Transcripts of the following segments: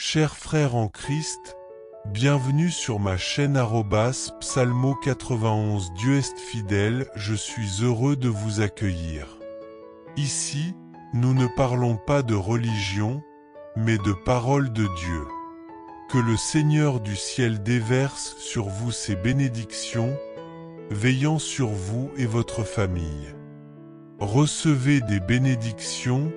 Chers frères en Christ, bienvenue sur ma chaîne Psalmo 91. Dieu est fidèle, je suis heureux de vous accueillir. Ici, nous ne parlons pas de religion, mais de parole de Dieu. Que le Seigneur du ciel déverse sur vous ses bénédictions, veillant sur vous et votre famille. Recevez des bénédictions,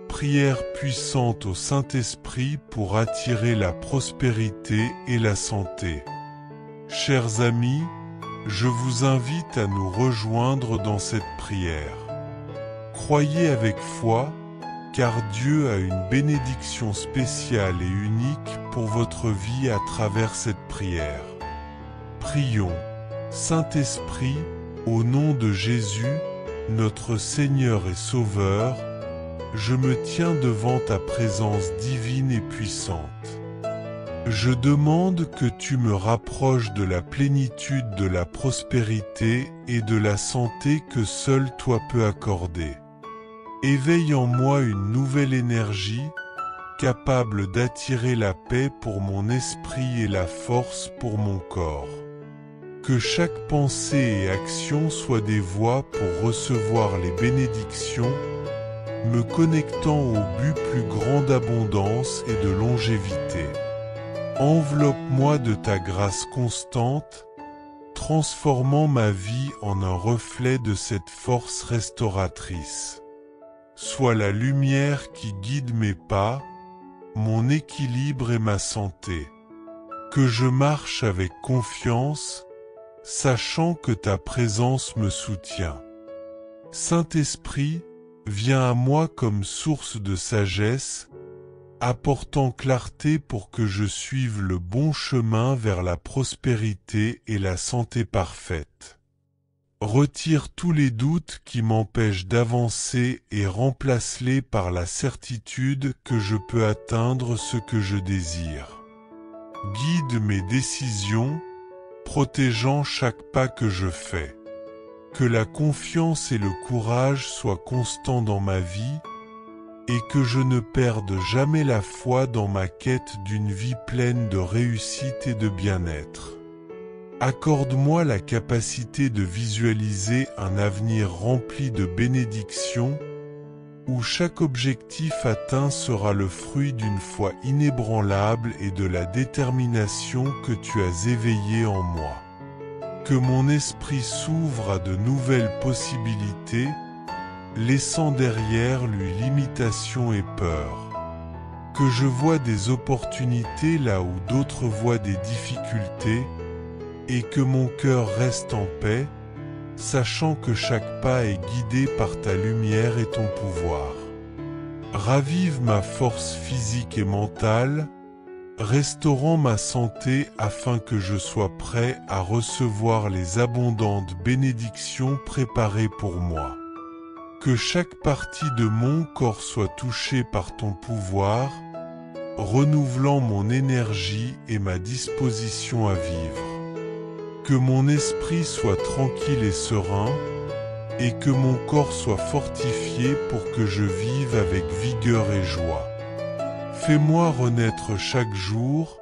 prière puissante au Saint-Esprit pour attirer la prospérité et la santé. Chers amis, je vous invite à nous rejoindre dans cette prière. Croyez avec foi, car Dieu a une bénédiction spéciale et unique pour votre vie à travers cette prière. Prions. Saint-Esprit, au nom de Jésus, notre Seigneur et Sauveur, je me tiens devant ta présence divine et puissante. Je demande que tu me rapproches de la plénitude de la prospérité et de la santé que seul toi peux accorder. Éveille en moi une nouvelle énergie, capable d'attirer la paix pour mon esprit et la force pour mon corps. Que chaque pensée et action soient des voies pour recevoir les bénédictions, me connectant au but plus grand d'abondance et de longévité. Enveloppe-moi de ta grâce constante, transformant ma vie en un reflet de cette force restauratrice. Sois la lumière qui guide mes pas, mon équilibre et ma santé. Que je marche avec confiance, sachant que ta présence me soutient. Saint-Esprit, viens à moi comme source de sagesse, apportant clarté pour que je suive le bon chemin vers la prospérité et la santé parfaite. Retire tous les doutes qui m'empêchent d'avancer et remplace-les par la certitude que je peux atteindre ce que je désire. Guide mes décisions, protégeant chaque pas que je fais. Que la confiance et le courage soient constants dans ma vie et que je ne perde jamais la foi dans ma quête d'une vie pleine de réussite et de bien-être. Accorde-moi la capacité de visualiser un avenir rempli de bénédictions où chaque objectif atteint sera le fruit d'une foi inébranlable et de la détermination que tu as éveillée en moi. Que mon esprit s'ouvre à de nouvelles possibilités, laissant derrière lui limitation et peur. Que je vois des opportunités là où d'autres voient des difficultés, et que mon cœur reste en paix, sachant que chaque pas est guidé par ta lumière et ton pouvoir. Ravive ma force physique et mentale, restaurant ma santé afin que je sois prêt à recevoir les abondantes bénédictions préparées pour moi. Que chaque partie de mon corps soit touchée par ton pouvoir, renouvelant mon énergie et ma disposition à vivre. Que mon esprit soit tranquille et serein, et que mon corps soit fortifié pour que je vive avec vigueur et joie. Fais-moi renaître chaque jour,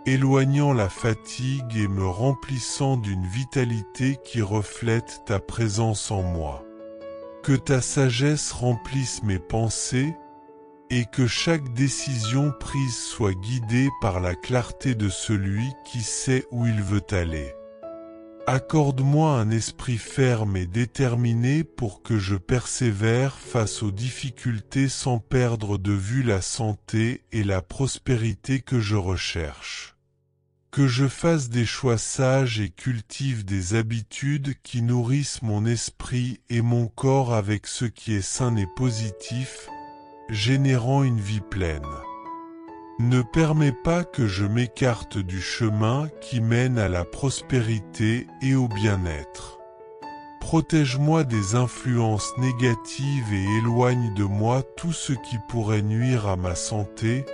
éloignant la fatigue et me remplissant d'une vitalité qui reflète ta présence en moi. Que ta sagesse remplisse mes pensées, et que chaque décision prise soit guidée par la clarté de celui qui sait où il veut aller. Accorde-moi un esprit ferme et déterminé pour que je persévère face aux difficultés sans perdre de vue la santé et la prospérité que je recherche. Que je fasse des choix sages et cultive des habitudes qui nourrissent mon esprit et mon corps avec ce qui est sain et positif, générant une vie pleine. Ne permets pas que je m'écarte du chemin qui mène à la prospérité et au bien-être. Protège-moi des influences négatives et éloigne de moi tout ce qui pourrait nuire à ma santé,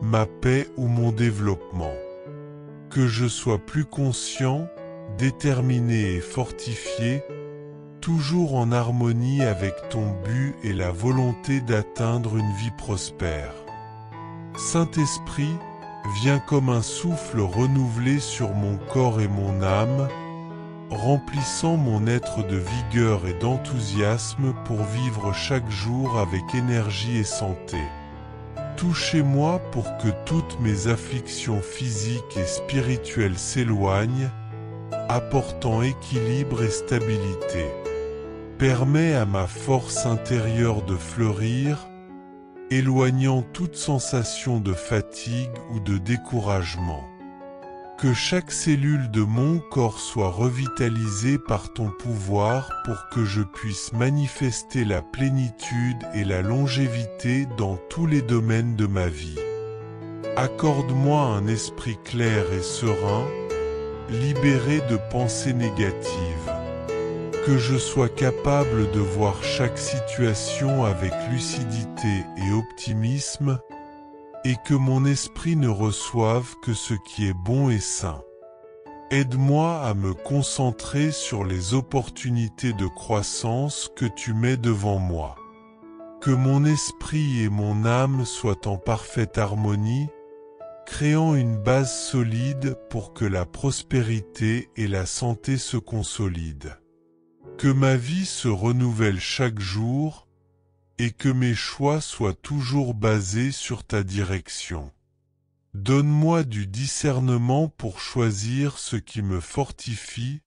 ma paix ou mon développement. Que je sois plus conscient, déterminé et fortifié, toujours en harmonie avec ton but et la volonté d'atteindre une vie prospère. Saint-Esprit, viens comme un souffle renouvelé sur mon corps et mon âme, remplissant mon être de vigueur et d'enthousiasme pour vivre chaque jour avec énergie et santé. Touchez-moi pour que toutes mes afflictions physiques et spirituelles s'éloignent, apportant équilibre et stabilité. Permets à ma force intérieure de fleurir, éloignant toute sensation de fatigue ou de découragement. Que chaque cellule de mon corps soit revitalisée par ton pouvoir pour que je puisse manifester la plénitude et la longévité dans tous les domaines de ma vie. Accorde-moi un esprit clair et serein, libéré de pensées négatives. Que je sois capable de voir chaque situation avec lucidité et optimisme, et que mon esprit ne reçoive que ce qui est bon et sain. Aide-moi à me concentrer sur les opportunités de croissance que tu mets devant moi. Que mon esprit et mon âme soient en parfaite harmonie, créant une base solide pour que la prospérité et la santé se consolident. Que ma vie se renouvelle chaque jour, et que mes choix soient toujours basés sur ta direction. Donne-moi du discernement pour choisir ce qui me fortifie,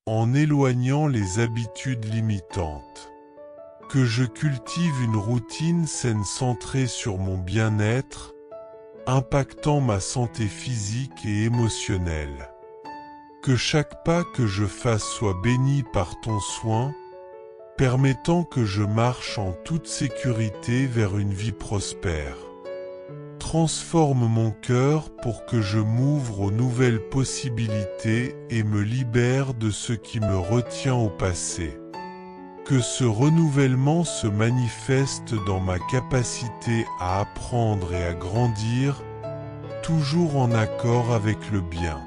en éloignant les habitudes limitantes. Que je cultive une routine saine centrée sur mon bien-être, impactant ma santé physique et émotionnelle. Que chaque pas que je fasse soit béni par ton soin, permettant que je marche en toute sécurité vers une vie prospère. Transforme mon cœur pour que je m'ouvre aux nouvelles possibilités et me libère de ce qui me retient au passé. Que ce renouvellement se manifeste dans ma capacité à apprendre et à grandir, toujours en accord avec le bien.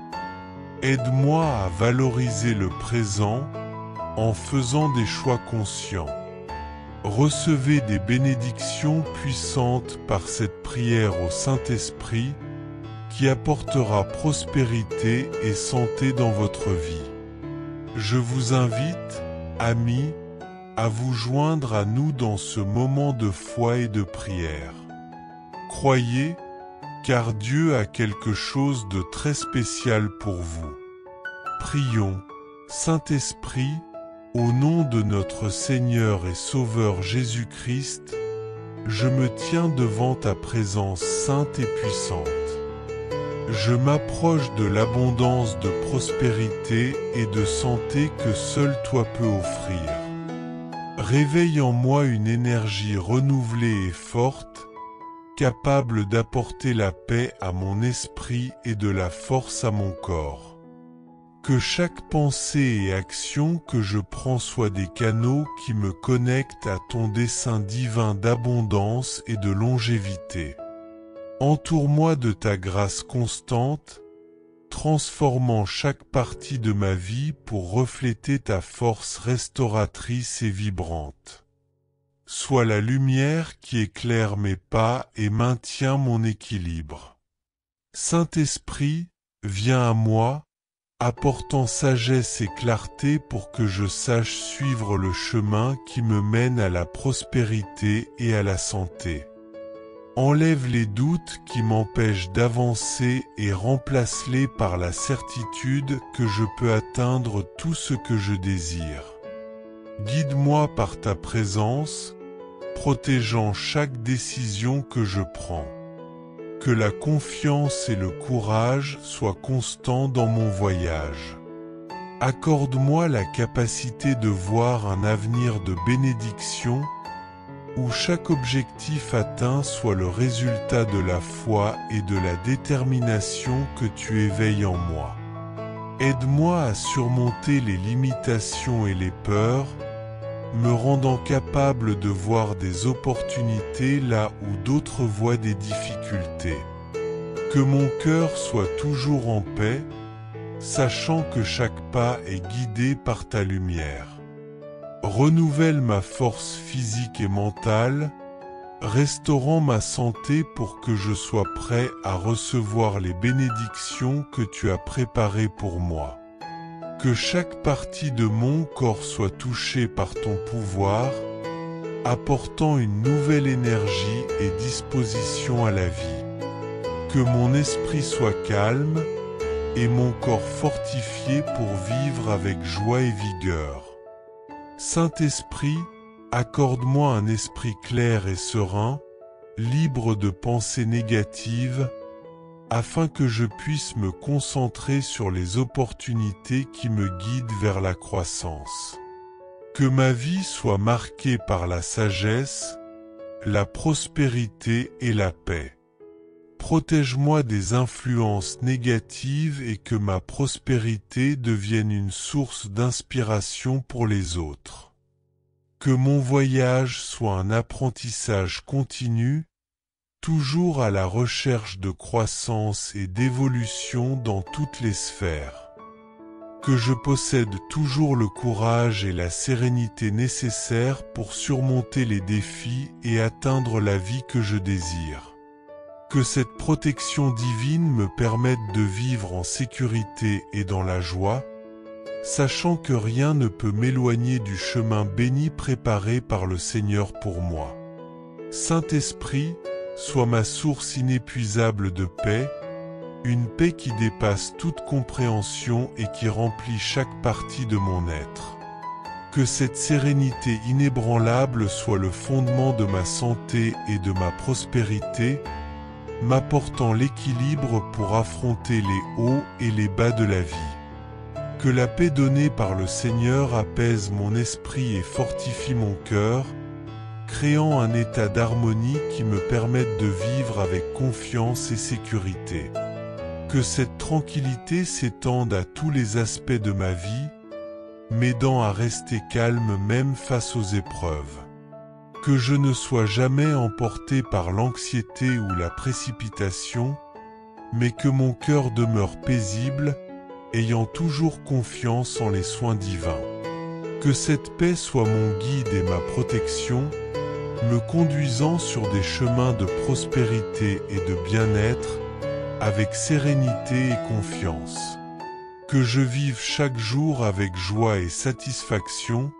Aide-moi à valoriser le présent, en faisant des choix conscients. Recevez des bénédictions puissantes par cette prière au Saint-Esprit qui apportera prospérité et santé dans votre vie. Je vous invite, amis, à vous joindre à nous dans ce moment de foi et de prière. Croyez, car Dieu a quelque chose de très spécial pour vous. Prions, Saint-Esprit, au nom de notre Seigneur et Sauveur Jésus-Christ, je me tiens devant ta présence sainte et puissante. Je m'approche de l'abondance de prospérité et de santé que seul toi peux offrir. Réveille en moi une énergie renouvelée et forte, capable d'apporter la paix à mon esprit et de la force à mon corps. Que chaque pensée et action que je prends soient des canaux qui me connectent à ton dessein divin d'abondance et de longévité. Entoure-moi de ta grâce constante, transformant chaque partie de ma vie pour refléter ta force restauratrice et vibrante. Sois la lumière qui éclaire mes pas et maintient mon équilibre. Saint-Esprit, viens à moi, apportant sagesse et clarté pour que je sache suivre le chemin qui me mène à la prospérité et à la santé. Enlève les doutes qui m'empêchent d'avancer et remplace-les par la certitude que je peux atteindre tout ce que je désire. Guide-moi par ta présence, protégeant chaque décision que je prends. Que la confiance et le courage soient constants dans mon voyage. Accorde-moi la capacité de voir un avenir de bénédiction, où chaque objectif atteint soit le résultat de la foi et de la détermination que tu éveilles en moi. Aide-moi à surmonter les limitations et les peurs, me rendant capable de voir des opportunités là où d'autres voient des difficultés. Que mon cœur soit toujours en paix, sachant que chaque pas est guidé par ta lumière. Renouvelle ma force physique et mentale, restaurant ma santé pour que je sois prêt à recevoir les bénédictions que tu as préparées pour moi. Que chaque partie de mon corps soit touchée par ton pouvoir, apportant une nouvelle énergie et disposition à la vie. Que mon esprit soit calme et mon corps fortifié pour vivre avec joie et vigueur. Saint-Esprit, accorde-moi un esprit clair et serein, libre de pensées négatives, afin que je puisse me concentrer sur les opportunités qui me guident vers la croissance. Que ma vie soit marquée par la sagesse, la prospérité et la paix. Protège-moi des influences négatives et que ma prospérité devienne une source d'inspiration pour les autres. Que mon voyage soit un apprentissage continu, toujours à la recherche de croissance et d'évolution dans toutes les sphères. Que je possède toujours le courage et la sérénité nécessaires pour surmonter les défis et atteindre la vie que je désire. Que cette protection divine me permette de vivre en sécurité et dans la joie, sachant que rien ne peut m'éloigner du chemin béni préparé par le Seigneur pour moi. Saint-Esprit, sois ma source inépuisable de paix, une paix qui dépasse toute compréhension et qui remplit chaque partie de mon être. Que cette sérénité inébranlable soit le fondement de ma santé et de ma prospérité, m'apportant l'équilibre pour affronter les hauts et les bas de la vie. Que la paix donnée par le Seigneur apaise mon esprit et fortifie mon cœur, créant un état d'harmonie qui me permette de vivre avec confiance et sécurité. Que cette tranquillité s'étende à tous les aspects de ma vie, m'aidant à rester calme même face aux épreuves. Que je ne sois jamais emporté par l'anxiété ou la précipitation, mais que mon cœur demeure paisible, ayant toujours confiance en les soins divins. Que cette paix soit mon guide et ma protection, me conduisant sur des chemins de prospérité et de bien-être, avec sérénité et confiance. Que je vive chaque jour avec joie et satisfaction,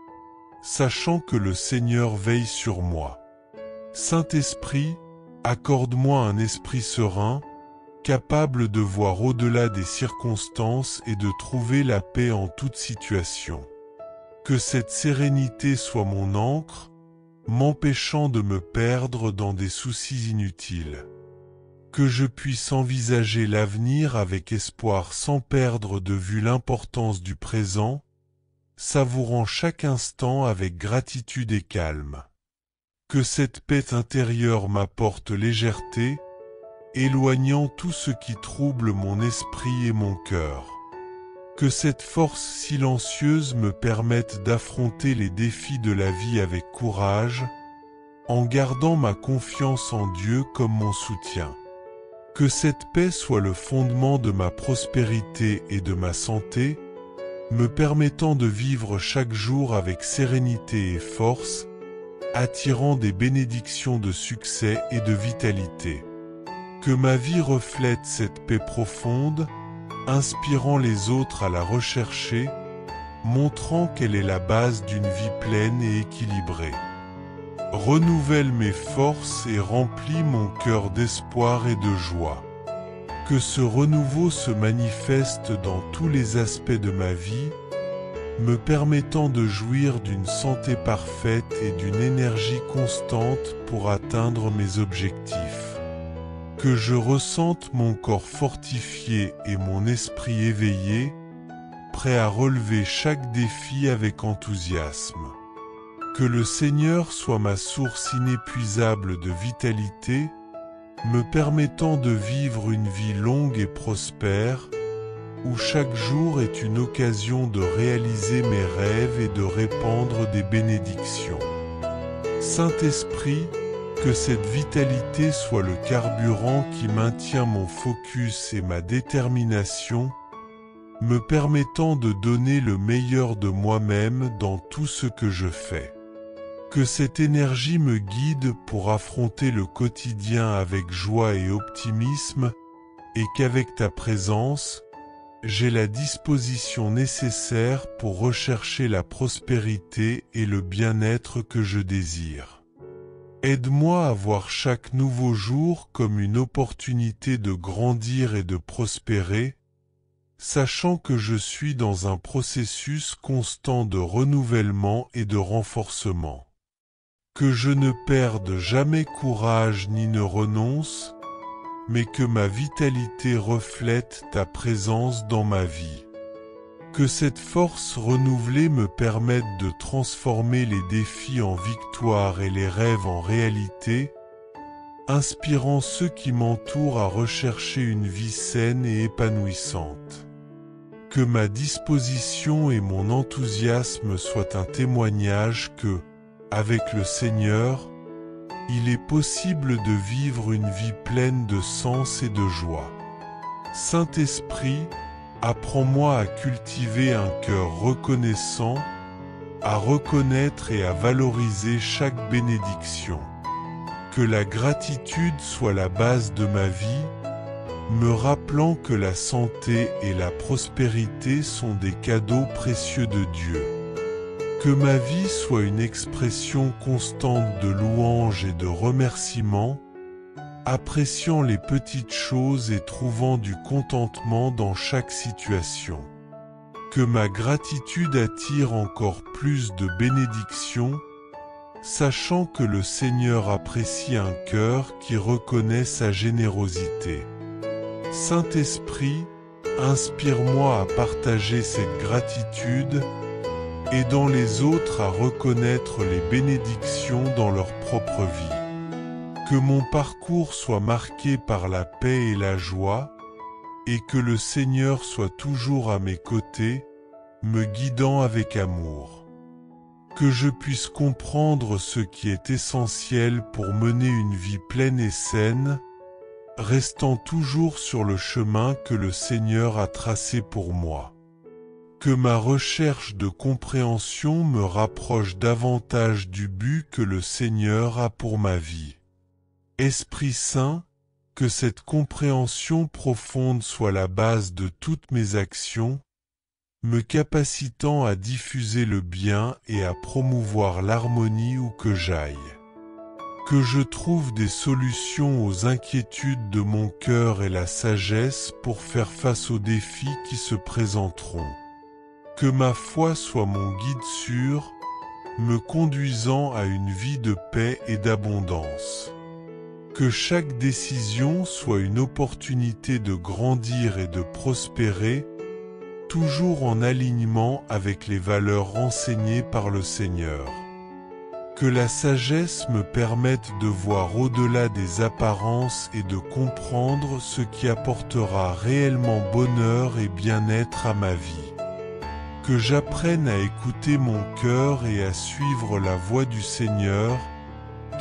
sachant que le Seigneur veille sur moi. Saint-Esprit, accorde-moi un esprit serein, capable de voir au-delà des circonstances et de trouver la paix en toute situation. Que cette sérénité soit mon ancre, m'empêchant de me perdre dans des soucis inutiles. Que je puisse envisager l'avenir avec espoir sans perdre de vue l'importance du présent, savourant chaque instant avec gratitude et calme. Que cette paix intérieure m'apporte légèreté, éloignant tout ce qui trouble mon esprit et mon cœur. Que cette force silencieuse me permette d'affronter les défis de la vie avec courage, en gardant ma confiance en Dieu comme mon soutien. Que cette paix soit le fondement de ma prospérité et de ma santé, me permettant de vivre chaque jour avec sérénité et force, attirant des bénédictions de succès et de vitalité. Que ma vie reflète cette paix profonde, inspirant les autres à la rechercher, montrant qu'elle est la base d'une vie pleine et équilibrée. Renouvelle mes forces et remplis mon cœur d'espoir et de joie. Que ce renouveau se manifeste dans tous les aspects de ma vie, me permettant de jouir d'une santé parfaite et d'une énergie constante pour atteindre mes objectifs. Que je ressente mon corps fortifié et mon esprit éveillé, prêt à relever chaque défi avec enthousiasme. Que le Seigneur soit ma source inépuisable de vitalité, me permettant de vivre une vie longue et prospère, où chaque jour est une occasion de réaliser mes rêves et de répandre des bénédictions. Saint-Esprit, que cette vitalité soit le carburant qui maintient mon focus et ma détermination, me permettant de donner le meilleur de moi-même dans tout ce que je fais. Que cette énergie me guide pour affronter le quotidien avec joie et optimisme, et qu'avec ta présence, j'ai la disposition nécessaire pour rechercher la prospérité et le bien-être que je désire. Aide-moi à voir chaque nouveau jour comme une opportunité de grandir et de prospérer, sachant que je suis dans un processus constant de renouvellement et de renforcement. Que je ne perde jamais courage ni ne renonce, mais que ma vitalité reflète ta présence dans ma vie. Que cette force renouvelée me permette de transformer les défis en victoire et les rêves en réalité, inspirant ceux qui m'entourent à rechercher une vie saine et épanouissante. Que ma disposition et mon enthousiasme soient un témoignage que, avec le Seigneur, il est possible de vivre une vie pleine de sens et de joie. Saint-Esprit, apprends-moi à cultiver un cœur reconnaissant, à reconnaître et à valoriser chaque bénédiction. Que la gratitude soit la base de ma vie, me rappelant que la santé et la prospérité sont des cadeaux précieux de Dieu. Que ma vie soit une expression constante de louange et de remerciement, appréciant les petites choses et trouvant du contentement dans chaque situation. Que ma gratitude attire encore plus de bénédictions, sachant que le Seigneur apprécie un cœur qui reconnaît sa générosité. Saint-Esprit, inspire-moi à partager cette gratitude, aidant les autres à reconnaître les bénédictions dans leur propre vie. Que mon parcours soit marqué par la paix et la joie, et que le Seigneur soit toujours à mes côtés, me guidant avec amour. Que je puisse comprendre ce qui est essentiel pour mener une vie pleine et saine, restant toujours sur le chemin que le Seigneur a tracé pour moi. Que ma recherche de compréhension me rapproche davantage du but que le Seigneur a pour ma vie. Esprit Saint, que cette compréhension profonde soit la base de toutes mes actions, me capacitant à diffuser le bien et à promouvoir l'harmonie où que j'aille. Que je trouve des solutions aux inquiétudes de mon cœur et la sagesse pour faire face aux défis qui se présenteront. Que ma foi soit mon guide sûr, me conduisant à une vie de paix et d'abondance. Que chaque décision soit une opportunité de grandir et de prospérer, toujours en alignement avec les valeurs enseignées par le Seigneur. Que la sagesse me permette de voir au-delà des apparences et de comprendre ce qui apportera réellement bonheur et bien-être à ma vie. Que j'apprenne à écouter mon cœur et à suivre la voie du Seigneur,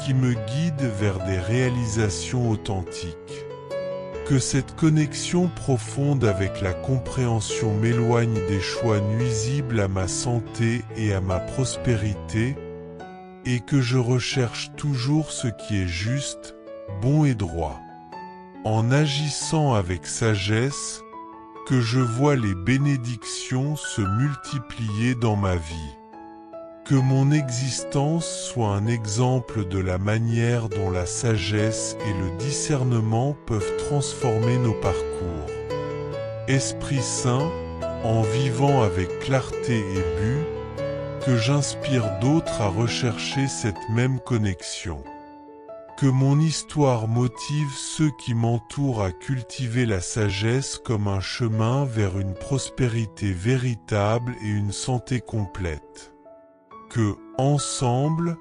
qui me guide vers des réalisations authentiques. Que cette connexion profonde avec la compréhension m'éloigne des choix nuisibles à ma santé et à ma prospérité, et que je recherche toujours ce qui est juste, bon et droit. En agissant avec sagesse, que je vois les bénédictions se multiplier dans ma vie. Que mon existence soit un exemple de la manière dont la sagesse et le discernement peuvent transformer nos parcours. Esprit Saint, en vivant avec clarté et but, que j'inspire d'autres à rechercher cette même connexion. Que mon histoire motive ceux qui m'entourent à cultiver la sagesse comme un chemin vers une prospérité véritable et une santé complète. Que, ensemble,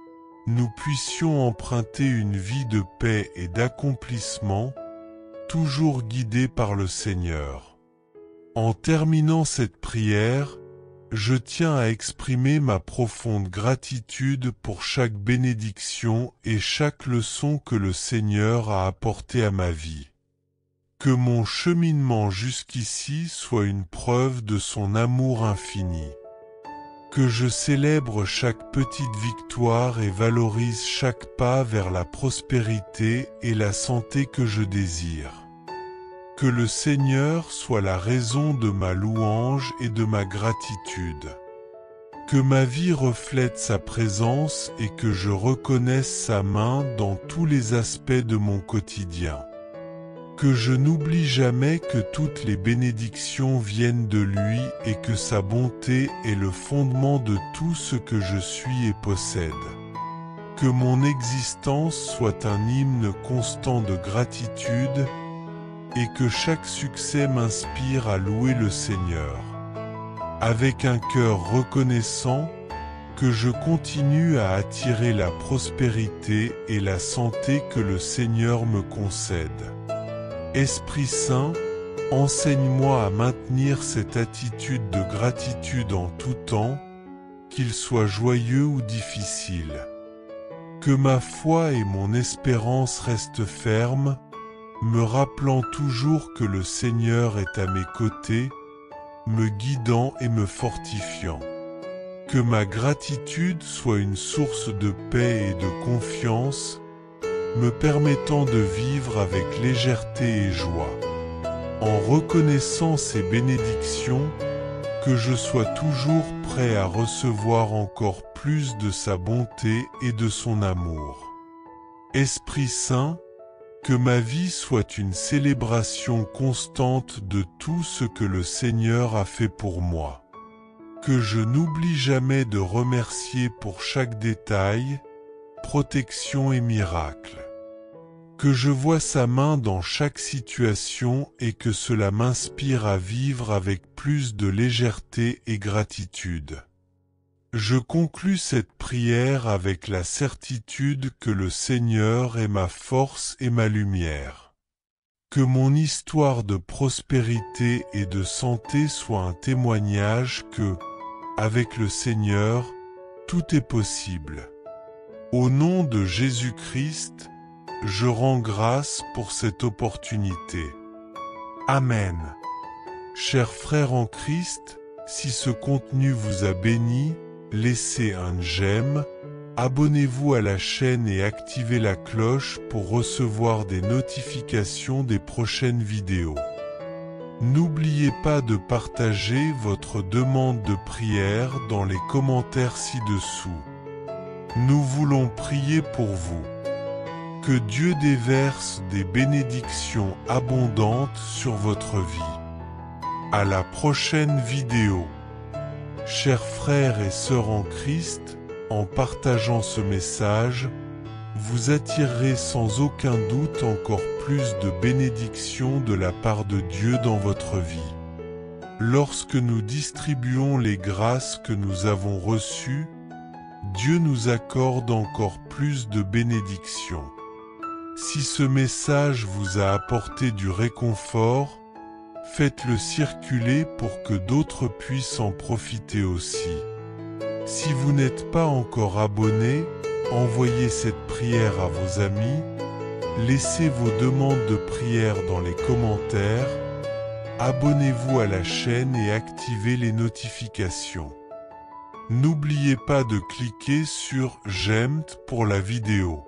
nous puissions emprunter une vie de paix et d'accomplissement, toujours guidés par le Seigneur. En terminant cette prière, je tiens à exprimer ma profonde gratitude pour chaque bénédiction et chaque leçon que le Seigneur a apportée à ma vie. Que mon cheminement jusqu'ici soit une preuve de son amour infini. Que je célèbre chaque petite victoire et valorise chaque pas vers la prospérité et la santé que je désire. Que le Seigneur soit la raison de ma louange et de ma gratitude. Que ma vie reflète sa présence et que je reconnaisse sa main dans tous les aspects de mon quotidien. Que je n'oublie jamais que toutes les bénédictions viennent de lui et que sa bonté est le fondement de tout ce que je suis et possède. Que mon existence soit un hymne constant de gratitude et que chaque succès m'inspire à louer le Seigneur. Avec un cœur reconnaissant, que je continue à attirer la prospérité et la santé que le Seigneur me concède. Esprit Saint, enseigne-moi à maintenir cette attitude de gratitude en tout temps, qu'il soit joyeux ou difficile. Que ma foi et mon espérance restent fermes, me rappelant toujours que le Seigneur est à mes côtés, me guidant et me fortifiant. Que ma gratitude soit une source de paix et de confiance, me permettant de vivre avec légèreté et joie. En reconnaissant ces bénédictions, que je sois toujours prêt à recevoir encore plus de sa bonté et de son amour. Esprit Saint, que ma vie soit une célébration constante de tout ce que le Seigneur a fait pour moi. Que je n'oublie jamais de remercier pour chaque détail, protection et miracle. Que je vois sa main dans chaque situation et que cela m'inspire à vivre avec plus de légèreté et gratitude. Je conclus cette prière avec la certitude que le Seigneur est ma force et ma lumière. Que mon histoire de prospérité et de santé soit un témoignage que, avec le Seigneur, tout est possible. Au nom de Jésus-Christ, je rends grâce pour cette opportunité. Amen. Chers frères en Christ, si ce contenu vous a béni, laissez un j'aime, abonnez-vous à la chaîne et activez la cloche pour recevoir des notifications des prochaines vidéos. N'oubliez pas de partager votre demande de prière dans les commentaires ci-dessous. Nous voulons prier pour vous. Que Dieu déverse des bénédictions abondantes sur votre vie. À la prochaine vidéo. Chers frères et sœurs en Christ, en partageant ce message, vous attirerez sans aucun doute encore plus de bénédictions de la part de Dieu dans votre vie. Lorsque nous distribuons les grâces que nous avons reçues, Dieu nous accorde encore plus de bénédictions. Si ce message vous a apporté du réconfort, faites-le circuler pour que d'autres puissent en profiter aussi. Si vous n'êtes pas encore abonné, envoyez cette prière à vos amis, laissez vos demandes de prière dans les commentaires, abonnez-vous à la chaîne et activez les notifications. N'oubliez pas de cliquer sur « J'aime » pour la vidéo.